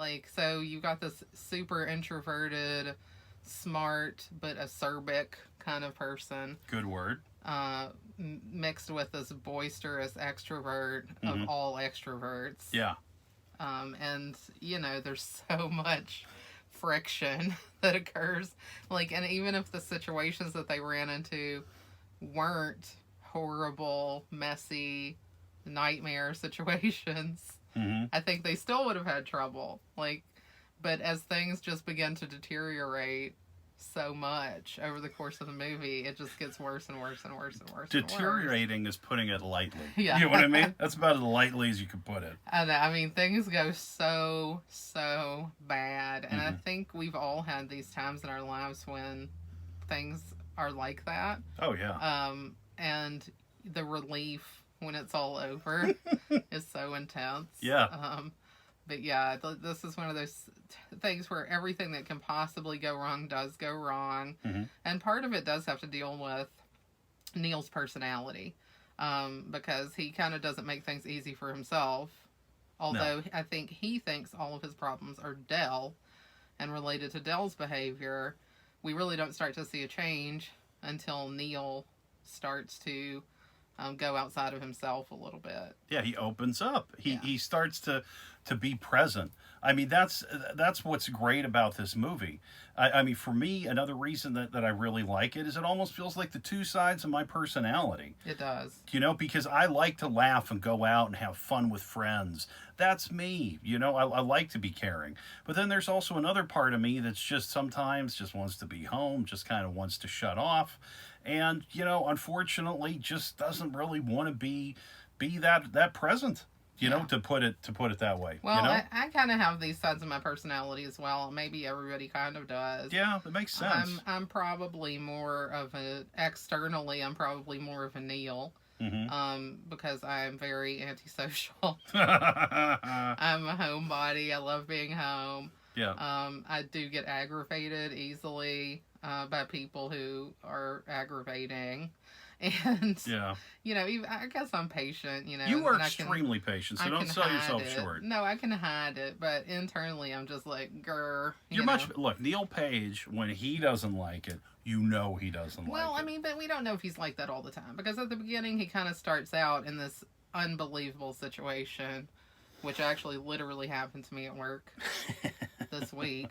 Like, so you got this super introverted, smart, but acerbic kind of person. Good word. Mixed with this boisterous extrovert Mm-hmm. of all extroverts. Yeah. And, you know, there's so much friction that occurs. Like, and even if the situations that they ran into weren't horrible, messy, nightmare situations, Mm-hmm. I think they still would have had trouble. Like, but as things just begin to deteriorate so much over the course of the movie, it just gets worse and worse and worse and worse. Deteriorating is putting it lightly. Yeah. You know what I mean? That's about as lightly as you could put it. And I mean, things go so bad. And I think we've all had these times in our lives when things are like that. Oh, yeah. And the relief when it's all over is so intense. Yeah. But yeah, this is one of those things where everything that can possibly go wrong does go wrong. Mm-hmm. And part of it does have to deal with Neil's personality. Because he kind of doesn't make things easy for himself. Although I think he thinks all of his problems are Del and related to Del's behavior. We really don't start to see a change until Neil starts to go outside of himself a little bit. Yeah, he opens up. He starts to be present. I mean, that's what's great about this movie. I mean, for me, another reason that I really like it is it almost feels like the two sides of my personality. It does. You know, because I like to laugh and go out and have fun with friends. That's me. You know, I like to be caring. But then there's also another part of me that's just sometimes just wants to be home, just kind of wants to shut off. And, you know, unfortunately just doesn't really want to be that present. You know, to put it that way. Well, you know? I kind of have these sides of my personality as well. Maybe everybody kind of does. Yeah, that makes sense. I'm probably more of externally, I'm probably more of a Neil. Mm-hmm. Because I'm very antisocial. I'm a homebody. I love being home. Yeah. I do get aggravated easily by people who are aggravating. And, you know, even, I guess I'm patient, you know. You are extremely patient, so don't sell yourself short. No, I can hide it, but internally I'm just like, grr. Look, Neil Page, when he doesn't like it, you know he doesn't like it. Well, I mean, but we don't know if he's like that all the time, because at the beginning he kind of starts out in this unbelievable situation, which actually literally happened to me at work this week.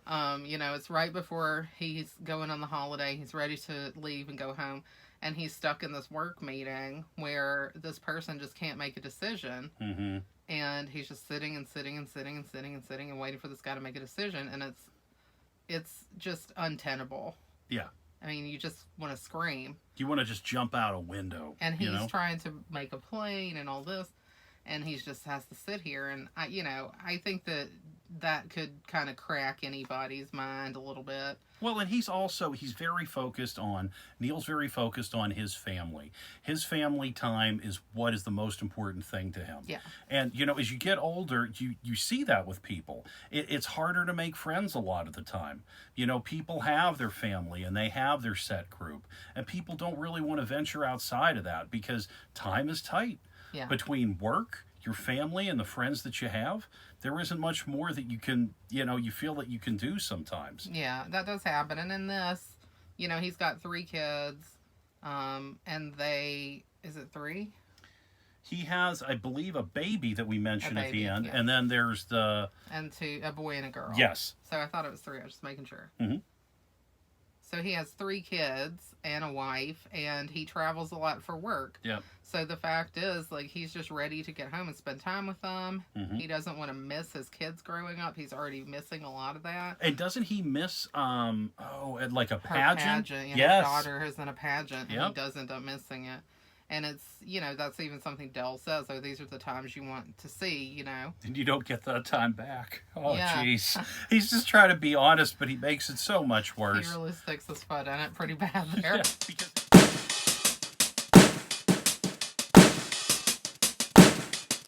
You know, it's right before he's going on the holiday, he's ready to leave and go home. And he's stuck in this work meeting where this person just can't make a decision. Mm-hmm. And he's just sitting and waiting for this guy to make a decision. And it's just untenable. Yeah. I mean, you just want to scream. You want to just jump out a window. And he's trying to make a plane and all this. And he just has to sit here. And, I think that could kind of crack anybody's mind a little bit. Well, and Neil's very focused on his family. His family time is what is the most important thing to him. Yeah. And, you know, as you get older, you see that with people. It's harder to make friends a lot of the time. You know, people have their family and they have their set group. And people don't really want to venture outside of that because time is tight. Yeah. Between work, your family, and the friends that you have, there isn't much more that you can, you feel that you can do sometimes. Yeah, that does happen. And in this, he's got 3 kids, and is it 3? He has, I believe, a baby that we mentioned at the end, yeah. And then there's a boy and a girl. Yes. So I thought it was 3. I was just making sure. Mm-hmm. So he has 3 kids and a wife, and he travels a lot for work. Yeah. So the fact is, like, he's just ready to get home and spend time with them. Mm-hmm. He doesn't want to miss his kids growing up. He's already missing a lot of that. And doesn't he miss, like a Her pageant? Yeah, yes. His daughter is in a pageant, and Yep. he does end up missing it. And it's, that's even something Del says. Oh, these are the times you want to see, And you don't get that time back. Oh, Yeah. jeez. He's just trying to be honest, but he makes it so much worse. He really sticks his foot in it pretty bad there. Yeah, because